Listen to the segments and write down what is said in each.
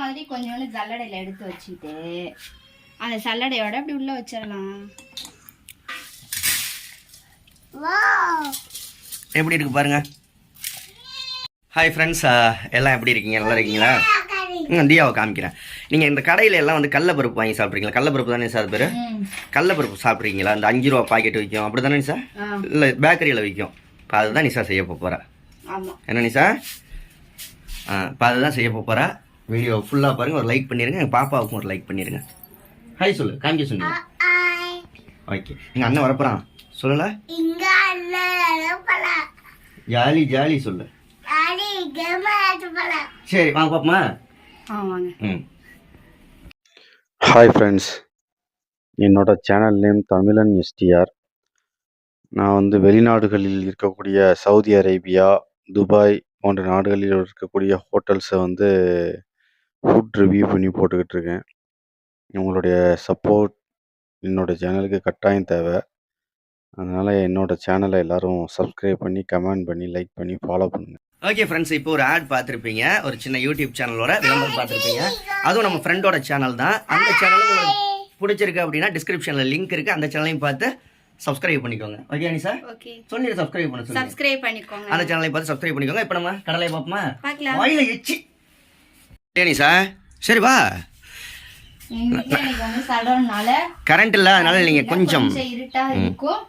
மாதிரி கொஞ்சோண்டு சல்லடையில் எடுத்து வச்சுட்டு அந்த சல்லடையோட அப்படி உள்ள வச்சிடலாம். எப்படி இருக்கு பாருங்க. ஹாய் ஃப்ரெண்ட்ஸ், எல்லாம் எப்படி இருக்கீங்க? நல்லா இருக்கீங்களா? தியாவை காமிக்கிறேன். நீங்கள் இந்த கடையில் எல்லாம் வந்து கடலப்பருப்பு வாங்கி சாப்பிட்றீங்களா? கடலப்பருப்பு தானே சார் பேர்? கடலப்பருப்பு சாப்பிட்றீங்களா? இந்த 5 ரூபா பாக்கெட் விற்கும் அப்படி தானே சார்? இல்லை, பேக்கரியில் விற்கும். இப்போ அதுதான் நிஷா செய்ய போகிறா. என்ன நிஷா? இப்போ அதுதான் செய்ய போகிறா. வீடியோ ஃபுல்லாக பாருங்கள், ஒரு லைக் பண்ணிடுங்க. எங்கள் பாப்பாவுக்கும் ஒரு லைக் பண்ணிடுங்க. ஹாய் சொல்லு, காமிக்க சொல்லுங்க. ஓகே, எங்கள் அண்ணன் வரப்போகிறான். சொல்லல, ஜாலி ஜாலி சொல்லு. சரி வாங்க பாப்பமா. ஹாய் ஃப்ரெண்ட்ஸ், என்னோட சேனல் நேம் தமிழன் எஸ்டிஆர். நான் வந்து வெளிநாடுகளில் இருக்கக்கூடிய சவுதி அரேபியா, துபாய் போன்ற நாடுகளில் இருக்கக்கூடிய ஹோட்டல்ஸை வந்து ஃபுட் ரிவ்யூ பண்ணி போட்டுக்கிட்டு இருக்கேன். உங்களுடைய சப்போர்ட் என்னோடய சேனலுக்கு கட்டாயம் தேவை. அதனால் என்னோடய சேனலை எல்லோரும் சப்ஸ்கிரைப் பண்ணி, கமெண்ட் பண்ணி, லைக் பண்ணி ஃபாலோ பண்ணுங்கள். ஓகே ஃப்ரெண்ட்ஸ், இப்போ ஒரு ஆட் பார்த்துருப்பீங்க, ஒரு சின்ன யூடியூப் சேனலோட விளம்பரம் பார்த்துருப்பீங்க. அதுவும் நம்ம ஃப்ரெண்டோட சேனல் தான். அந்த சேனலும் உங்களுக்கு பிடிச்சிருக்கு அப்படின்னா டிஸ்கிரிப்ஷனில் லிங்க் இருக்குது, அந்த சேனலையும் பார்த்து சப்ஸ்கிரைப் பண்ணிக்கோங்க. ஓகே அனி சார்? ஓகே, சொல்லிடு சப்ஸ்கிரைப் பண்ண சொல்லி. சப்ஸ்கிரைப் பண்ணிக்கோங்க, அந்த சேனலையும் பார்த்து சப்ஸ்கிரைப் பண்ணிக்கோங்க. இப்போ நம்ம கடலை பார்ப்போமா? பார்க்கலாம். வாயில எச்சி அனி சார். சரி வா. கரண்ட் இல்லை, அதனால நீங்கள் கொஞ்சம் இருட்டா இருக்கும்.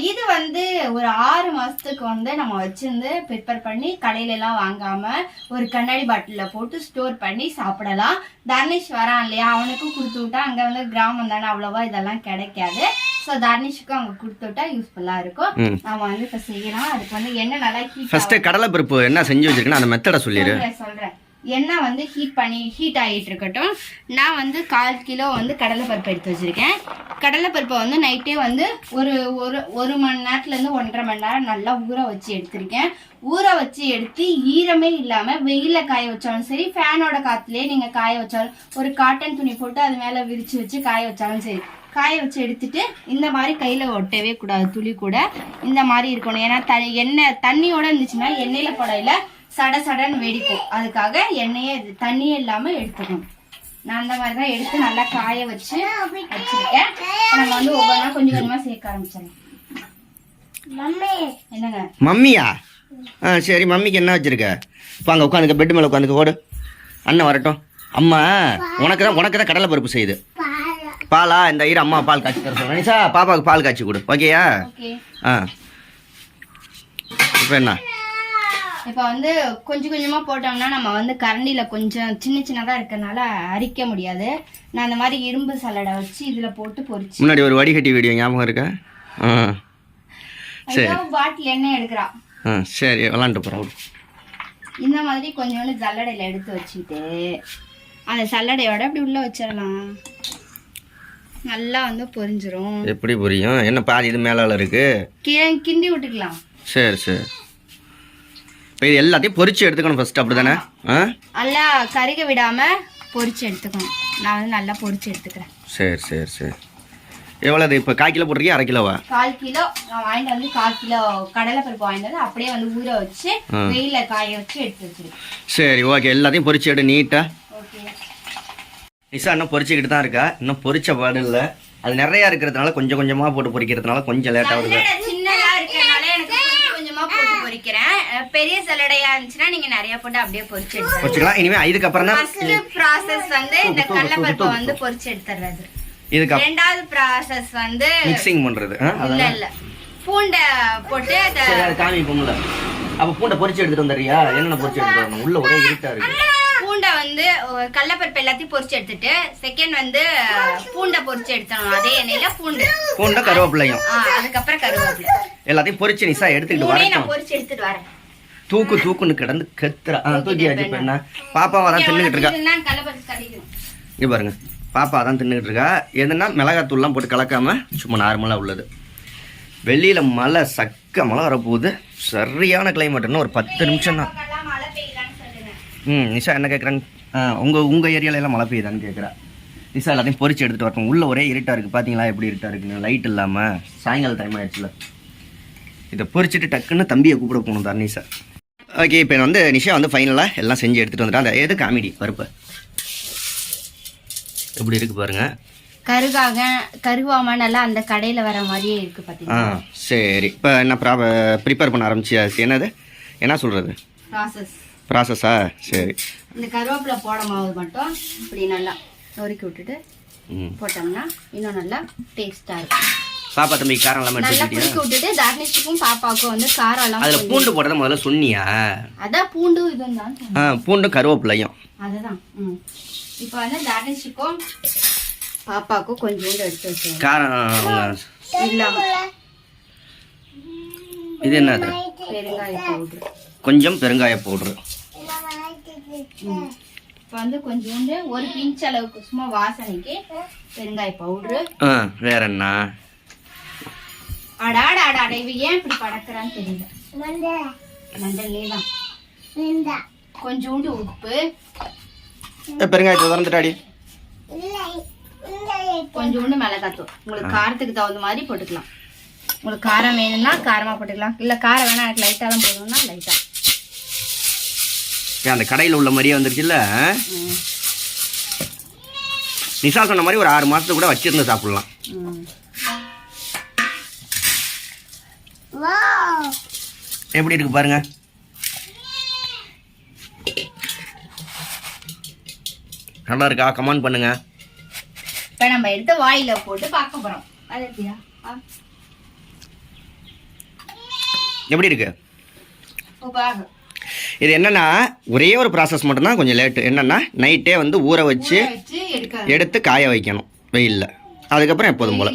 இது வந்து ஒரு 6 மாசத்துக்கு வந்து நம்ம வச்சிருந்து ப்ரிப்பேர் பண்ணி கடையில எல்லாம் வாங்காம ஒரு கண்ணாடி பாட்டில போட்டு ஸ்டோர் பண்ணி சாப்பிடலாம். தர்னிஷ் வரான் இல்லையா, அவனுக்கும் கொடுத்து விட்டா, அங்க வந்து கிராமம் தானே, அவ்வளவா இதெல்லாம் கிடைக்காது. ஸோ தர்னிஷுக்கும் அங்க கொடுத்து விட்டா யூஸ்ஃபுல்லா இருக்கும். நம்ம வந்து இப்ப செய்யலாம். அதுக்கு வந்து எண்ணெய் நல்லா ஃபர்ஸ்ட் கடலை பருப்பு என்ன செஞ்சு வச்சிருக்கேன் அந்த மெத்தட சொல்றேன். எண்ணெய் வந்து ஹீட் ஆகிட்டு இருக்கட்டும். நான் வந்து 1/4 கிலோ வந்து கடலைப்பருப்பு எடுத்து வச்சிருக்கேன். கடலைப்பருப்பை வந்து நைட்டே வந்து ஒரு மணி நேரத்துலேருந்து 1.5 மணி நேரம் நல்லா ஊற வச்சு எடுத்திருக்கேன். ஊற வச்சு எடுத்து ஈரமே இல்லாமல் வெயிலில் காய வச்சாலும் சரி, ஃபேனோட காற்றுலேயே நீங்கள் காய வச்சாலும், ஒரு காட்டன் துணி போட்டு அது மேலே விரிச்சு வச்சு காய வச்சாலும் சரி, காய வச்சு எடுத்துட்டு இந்த மாதிரி கையில் ஒட்டவே கூடாது, துளி கூட இந்த மாதிரி இருக்கணும். ஏன்னா தண்ணியோட இருந்துச்சுன்னா எண்ணெயில் போடையில சட சடன்னு வெடிக்கும். அதுக்காக எண்ணெயே தண்ணியே இல்லாமல் எடுத்துக்கணும். நான் அந்த மாதிரி தான் எடுத்து நல்லா காய வச்சு வச்சிருக்கேன். நம்ம வந்து ஒவ்வொன்றா கொஞ்சம் கொஞ்சமாக சேர்க்க ஆரம்பிச்சிடலாம். என்னங்க மம்மியா? சரி, மம்மிக்கு என்ன வச்சிருக்க? வாங்க உட்காந்துக்க, பெட் மேலே உட்காந்துக்க. ஓடு, அண்ணன் வரட்டும். அம்மா உனக்கு தான் கடலை பருப்பு செய்யுது. பாலா? இந்த ஈர அம்மா பால் காய்ச்சி தர சொல்றேன். நிஷா, பாப்பாவுக்கு பால் காய்ச்சி கொடு. ஓகேயா? இப்போ என்ன? இப்போ வந்து கொஞ்சம் கொஞ்சமாக போட்டோம்னா நம்ம வந்து கரண்டியில் கொஞ்சம் சின்னதாக இருக்கனால அரிக்க முடியாது. நான் அந்த மாதிரி இரும்பு சல்லடை வச்சு இதில் போட்டு பொரிச்சு. முன்னாடி ஒரு வடிகட்டி வீடியோ ஞாபகம் இருக்கா? சரி, பாட்டில் எண்ணெய் எடுக்கிறா. சரி, விளாண்டு போகிறோம். இந்த மாதிரி கொஞ்சோண்டு சல்லடையில் எடுத்து வச்சுட்டு அந்த சல்லடையோட அப்படி உள்ளே வச்சிடலாம். நல்லா வந்து பொரிஞ்சிரும். எப்படி பொரியும்? என்ன பாதி இது மேலால இருக்கு, கிண்டி விட்டுக்கலாம். சரி சரி. இப்போ இது எல்லாத்தையும் பொரிச்சு எடுத்துக்கணும் ஃபர்ஸ்ட், அப்படி தானே? நல்லா கருக விடாம பொரிச்சு எடுத்துக்கணும். நான் வந்து நல்லா பொரிச்சு எடுத்துக்கிறேன். சரி சரி சரி. எவ்வளவு இப்போ? 1/4 கிலோ போட்டிருக்கீங்க? 1/2 கிலோவா? 1/4 கிலோ நான் வாங்கிட்டு வந்து 1/4 கிலோ கடலை பருப்பு வாங்கிட்டு வந்து அப்படியே வந்து ஊற வச்சு வெயில காய வச்சு எடுத்து வச்சிருக்கேன். சரி ஓகே, எல்லாத்தையும் பொரிச்சு எடு நீட்டா. ஓகே. நிஷா இன்னும் பொரிச்சுக்கிட்டு தான் இருக்கா, இன்னும் பொரிச்ச பாடு இல்லை. அது நிறையா இருக்கிறதுனால கொஞ்சம் கொஞ்சமாக போட்டு பொரிக்கிறதுனால கொஞ்சம் லேட்டாக வருது. சின்னதாக இருக்கிறதுனால எனக்கு கொஞ்சமாக போட்டு பொரிக்கிறேன். பெரிய சல்லடையா இருந்துச்சுன்னா நீங்க நிறைய போட்டு அப்படியே பொரிச்சு எடுத்துக்கலாம். இனிமே இதுக்கப்புறம் தான் ஃபர்ஸ்ட் ப்ராசஸ் வந்து இந்த கடலைப்பருப்பை வந்து பொரிச்சு எடுத்துறது. இதுக்கு ரெண்டாவது ப்ராசஸ் வந்து மிக்சிங் பண்றது. இல்ல பூண்டை போட்டு அதை காமிப்போம்ல. அப்ப பூண்டை பொரிச்சு எடுத்துட்டு வந்துறியா? என்னென்ன பொரிச்சு எடுத்துட்டு வரணும்? உள்ள ஒரே இருட்டா இருக்கு. பூண்டை வந்து கடலைப்பருப்பு எல்லாத்தையும் பொரிச்சு எடுத்துட்டு செகண்ட் வந்து பூண்டை பொரிச்சு எடுத்தணும். அதே எண்ணெயில பூண்டை கருவேப்பிலையும் அதுக்கப்புறம் கருவேப்பிலை எல்லாத்தையும் பொரிச்சு நிஷா எடுத்துக்கிட்டு வரேன். நான் பொரிச்சு எடுத்துட்டு வரேன். தூக்குன்னு கிடந்து கத்துறா. தூக்கியாச்சு. இப்ப என்ன பாப்பா தான் தின்னுகிட்டு இருக்கா. இங்க பாருங்க, பாப்பா தான் தின்னுகிட்டு இருக்கா. எதுனா மிளகாத்தூள்லாம் போட்டு கலக்காம சும்மா நார்மலா உள்ளது. வெளியில மழை சக்க மழை வரப்போகுது. சரியான கிளைமேட். இன்னும் ஒரு 10 நிமிஷம் தான். நிஷா என்ன கேட்குறாங்க? உங்க ஏரியால எல்லாம் மழை பெய்யுதான்னு கேட்குறா. நிஷா எல்லாத்தையும் பொரிச்சு எடுத்துட்டு வரட்டும். உள்ள ஒரே இருட்டா இருக்கு. பாத்தீங்களா எப்படி இருட்டா இருக்குன்னு? லைட் இல்லாம சாயங்கால டைம் ஆயிடுச்சுல. இதை பொரிச்சுட்டு டக்குன்னு தம்பியை கூப்பிட போகணும் தர்னிஷா. ஓகே, இப்போ வந்து நிஷா வந்து ஃபைனலாக எல்லாம் செஞ்சு எடுத்துகிட்டு வந்துட்டா. அந்த எது காமெடி பருப்பு எப்படி இருக்கு பாருங்க. கருவாம நல்லா அந்த கடையில் வர மாதிரியே இருக்கு பார்த்தீங்களா. சரி, இப்போ என்ன ப்ரிப்பேர் பண்ண ஆரம்பிச்சியாச்சு. என்னது என்ன சொல்கிறது? ப்ராசஸா? சரி. இந்த கருவேப்பிலை போட மாவு மட்டும் இப்படி நல்லா நொறுக்கி விட்டுட்டு போட்டோம்னா இன்னும் நல்லா டேஸ்ட்டாக இருக்கும். பாப்பா தம்பி காரம் எல்லாம் நல்லா குடிக்க விட்டுட்டு தார்னிஷுக்கும் பாப்பாவுக்கும் வந்து காரம் எல்லாம். அதில் பூண்டு போட்டதை முதல்ல சொன்னியா? அதான் பூண்டு இதுவும் தான். பூண்டும் கருவேப்பிலையும் அதுதான். இப்போ வந்து தார்னிஷுக்கும் பாப்பாவுக்கும் கொஞ்சோண்டு எடுத்து வச்சோம். காரம் இல்லாம இது என்னது? பெருங்காய பவுடர். கொஞ்சம் பெருங்காய பவுடர். இப்போ வந்து கொஞ்சோண்டு ஒரு பிஞ்ச் அளவுக்கு சும்மா வாசனைக்கு பெருங்காய பவுடர். வேற என்ன? அடாடா இவ ஏன் இப்படி படக்குறான்னு தெரியல. மஞ்சள் தான். கொஞ்சோண்டு உப்பு. பெருங்காயத்தை திறந்துட்டாடி. கொஞ்சோண்டு மிளகாத்தூள். உங்களுக்கு காரத்துக்கு தகுந்த மாதிரி போட்டுக்கலாம். உங்களுக்கு காரம் வேணும்னா காரமா போட்டுக்கலாம், இல்ல காரம் வேணா எனக்கு லைட்டா தான் போடணும்னா லைட்டா. அந்த கடையில் உள்ள மாதிரியே வந்துருச்சுல்ல. நிஷா சொன்ன மாதிரி ஒரு 6 மாசத்துக்கு கூட வச்சிருந்து சாப்பிடலாம். எப்படி இருக்கு பாருங்க. நல்லா இருக்கா? கமெண்ட் பண்ணுங்க. இப்ப நம்ம எடுத்து வாயில போட்டு பார்க்க போறோம். அது எப்படியா? எப்படி இருக்கு? சூப்பரா. இது என்னன்னா ஒரே ஒரு ப்ராசஸ் மட்டும்தான் கொஞ்சம் லேட்டு. என்னன்னா நைட்டே வந்து ஊற வச்சு எடுத்து காய வைக்கணும் வெயில்ல. அதுக்கப்புறம் எப்போதும் போல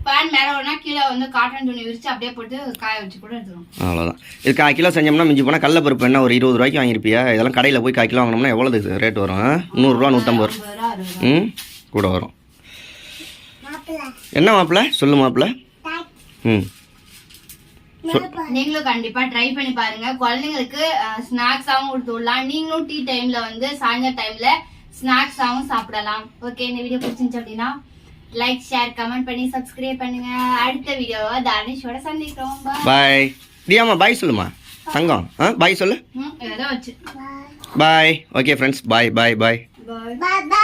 பேன் மேல ஒண்ணா கீழே வந்து காட்டன் துணி விரிச்சு அப்படியே போட்டு காய வச்சு கூட எடுத்துரும். அவ்வளோதான். இது 1/4 கிலோ செஞ்சோம்னா மிஞ்சி போனால் கடலப்பருப்பு என்ன ஒரு 20 ரூபாய்க்கு வாங்கியிருப்பியா? இதெல்லாம் கடையில் போய் 1/4 கிலோ வாங்கினோம்னா எவ்வளோ ரேட் வரும்? 100 ரூபா 150 கூட வரும். என்ன மாப்பிள்ள சொல்லு மாப்பிள்ள. நீங்களும் கண்டிப்பா ட்ரை பண்ணி பாருங்க. குழந்தைங்களுக்கு ஸ்நாக்ஸாவும் கொடுத்து விடலாம். நீங்களும் டீ டைம்ல வந்து சாயந்தர டைம்ல ஸ்நாக்ஸாவும் சாப்பிடலாம். ஓகே, இந்த வீடியோ பிடிச்சிருந்துச்சு அப்படின்னா லைக் ஷேர் கமெண்ட் பண்ணி சப்ஸ்கிரைப் பண்ணுங்க. அடுத்த வீடியோவை தானிஷோட சந்திக்கிறோம். பாய். தியாமா பாய் சொல்லுமா தங்கம். பாய் சொல்லு. ஏதோ வச்சு பாய். ஓகே ஃப்ரெண்ட்ஸ், பாய் பாய் பாய் பாய்.